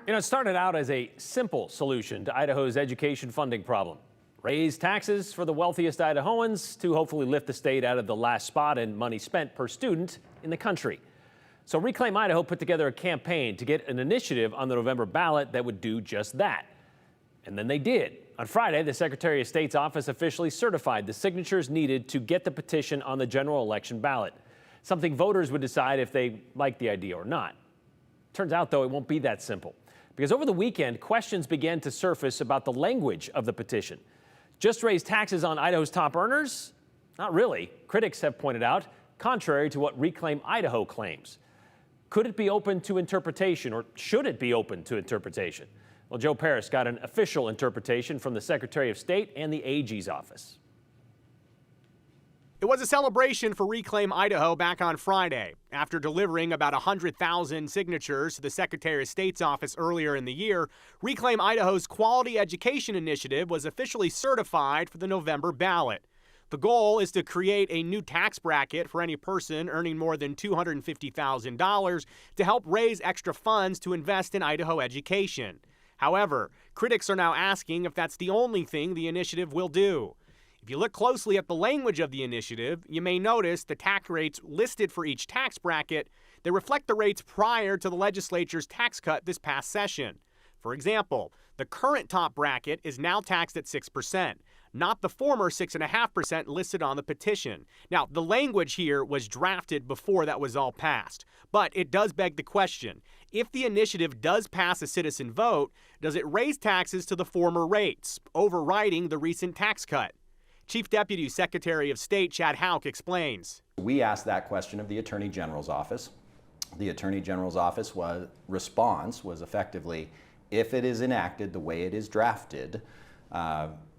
It started out as a simple solution to Idaho's education funding problem. Raise taxes for the wealthiest Idahoans to hopefully lift the state out of the last spot in money spent per student in the country. So Reclaim Idaho put together a campaign to get an initiative on the November ballot that would do just that. And then they did. On Friday, the Secretary of State's office officially certified the signatures needed to get the petition on the general election ballot, something voters would decide if they like the idea or not. Turns out, though, it won't be that simple, because over the weekend, questions began to surface about the language of the petition. Just raise taxes on Idaho's top earners? Not really. Critics have pointed out, contrary to what Reclaim Idaho claims. Could it be open to interpretation, or should it be open to interpretation? Well, Joe Paris got an official interpretation from the Secretary of State and the AG's office. It was a celebration for Reclaim Idaho back on Friday. After delivering about 100,000 signatures to the Secretary of State's office earlier in the year, Reclaim Idaho's Quality Education Initiative was officially certified for the November ballot. The goal is to create a new tax bracket for any person earning more than $250,000 to help raise extra funds to invest in Idaho education. However, critics are now asking if that's the only thing the initiative will do. If you look closely at the language of the initiative, you may notice the tax rates listed for each tax bracket that reflect the rates prior to the legislature's tax cut this past session. For example, the current top bracket is now taxed at 6%, not the former 6.5% listed on the petition. Now, the language here was drafted before that was all passed, but it does beg the question, if the initiative does pass a citizen vote, does it raise taxes to the former rates, overriding the recent tax cut? Chief Deputy Secretary of State Chad Houck explains. We asked that question of the Attorney General's office. The Attorney General's office response was effectively, if it is enacted the way it is drafted,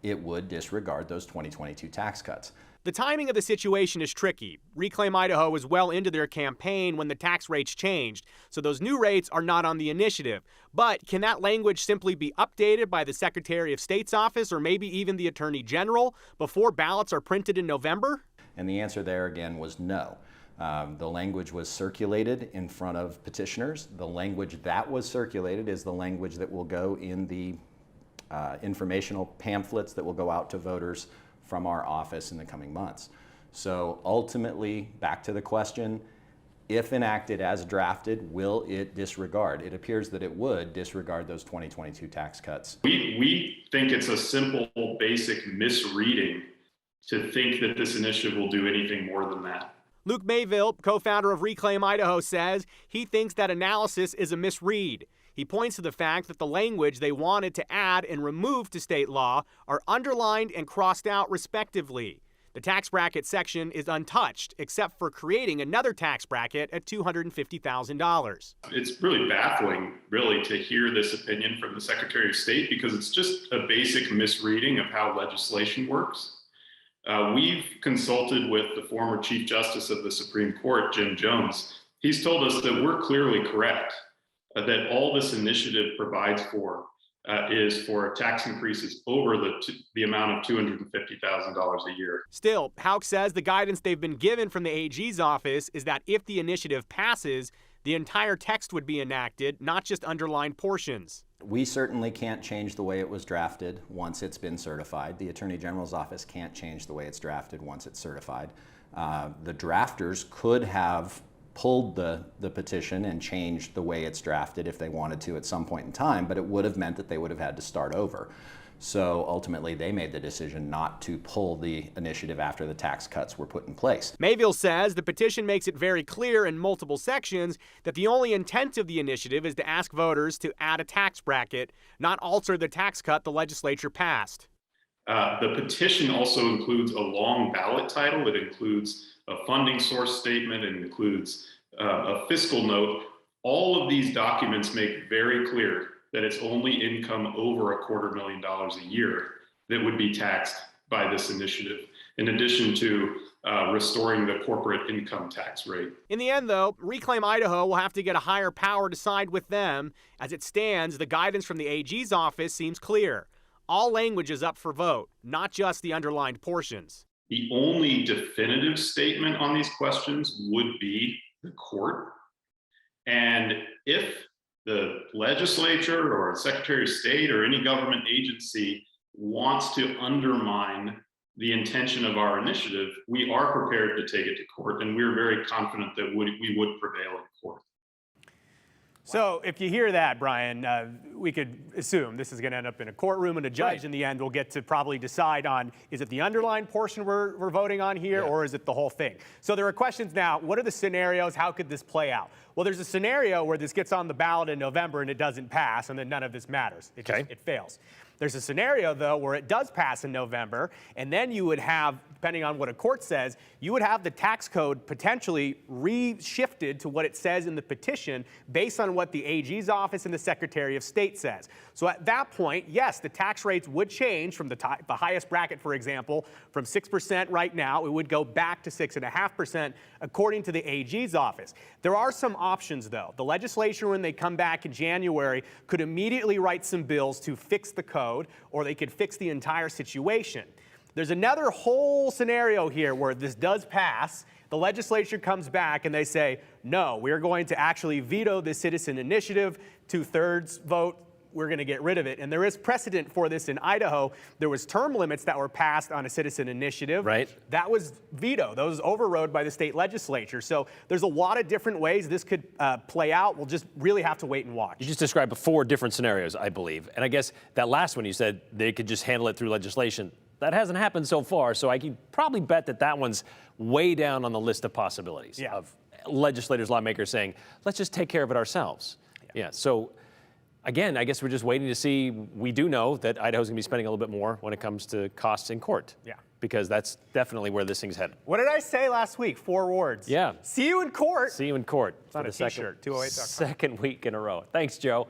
it would disregard those 2022 tax cuts. The timing of the situation is tricky. Reclaim Idaho was well into their campaign when the tax rates changed, so those new rates are not on the initiative. But can that language simply be updated by the Secretary of State's office or maybe even the Attorney General before ballots are printed in November? And the answer there again was no. The language was circulated in front of petitioners. The language that was circulated is the language that will go in the informational pamphlets that will go out to voters from our office in the coming months. So ultimately, back to the question, if enacted as drafted, will it disregard? It appears that it would disregard those 2022 tax cuts. We think it's a simple, basic misreading to think that this initiative will do anything more than that. Luke Mayville, co-founder of Reclaim Idaho, says he thinks that analysis is a misread. He points to the fact that the language they wanted to add and remove to state law are underlined and crossed out respectively. The tax bracket section is untouched, except for creating another tax bracket at $250,000. It's really baffling, really, to hear this opinion from the Secretary of State because it's just a basic misreading of how legislation works. We've consulted with the former Chief Justice of the Supreme Court, Jim Jones. He's told us that we're clearly correct, that all this initiative provides for is for tax increases over the amount of $250,000 a year. Still, Houck says the guidance they've been given from the AG's office is that if the initiative passes, the entire text would be enacted, not just underlined portions. We certainly can't change the way it was drafted once it's been certified. The Attorney General's office can't change the way it's drafted once it's certified. The drafters could have pulled the petition and changed the way it's drafted if they wanted to at some point in time, but it would have meant that they would have had to start over. So ultimately, they made the decision not to pull the initiative after the tax cuts were put in place. Mayville says the petition makes it very clear in multiple sections that the only intent of the initiative is to ask voters to add a tax bracket, not alter the tax cut the legislature passed. The petition also includes a long ballot title. It includes a funding source statement. It includes a fiscal note. All of these documents make very clear that it's only income over $250,000 a year that would be taxed by this initiative, in addition to restoring the corporate income tax rate. In the end, though, Reclaim Idaho will have to get a higher power to side with them. As it stands, the guidance from the AG's office seems clear. All language is up for vote, not just the underlined portions. The only definitive statement on these questions would be the court. And if the legislature or Secretary of State or any government agency wants to undermine the intention of our initiative, we are prepared to take it to court, and we're very confident that we would prevail in court. So if you hear that, Brian, we could assume this is going to end up in a courtroom, and a judge in the end will get to probably decide on, is it the underlying portion we're voting on here, or is it the whole thing? So there are questions now. What are the scenarios? How could this play out? Well, there's a scenario where this gets on the ballot in November and it doesn't pass, and then none of this matters. It fails. There's a scenario, though, where it does pass in November, and then you would have, depending on what a court says, you would have the tax code potentially reshifted to what it says in the petition based on what the AG's office and the Secretary of State says. So at that point, yes, the tax rates would change from the highest bracket, for example, from 6% right now. It would go back to 6.5% according to the AG's office. There are some options, though. The legislature, when they come back in January, could immediately write some bills to fix the code, or they could fix the entire situation. There's another whole scenario here where this does pass. The legislature comes back and they say, no, we're going to actually veto this citizen initiative, 2/3 vote. We're going to get rid of it. And there is precedent for this in Idaho. There was term limits that were passed on a citizen initiative. Right. That was vetoed. That was overrode by the state legislature. So there's a lot of different ways this could play out. We'll just really have to wait and watch. You just described 4 different scenarios, I believe. And I guess that last one you said they could just handle it through legislation. That hasn't happened so far, so I can probably bet that one's way down on the list of possibilities of legislators, lawmakers saying, let's just take care of it ourselves. So again, I guess we're just waiting to see. We do know that Idaho's going to be spending a little bit more when it comes to costs in court. Because that's definitely where this thing's headed. What did I say last week? 4 words. Yeah. See you in court. See you in court. It's on a t-shirt, 208.com. Second week in a row. Thanks, Joe.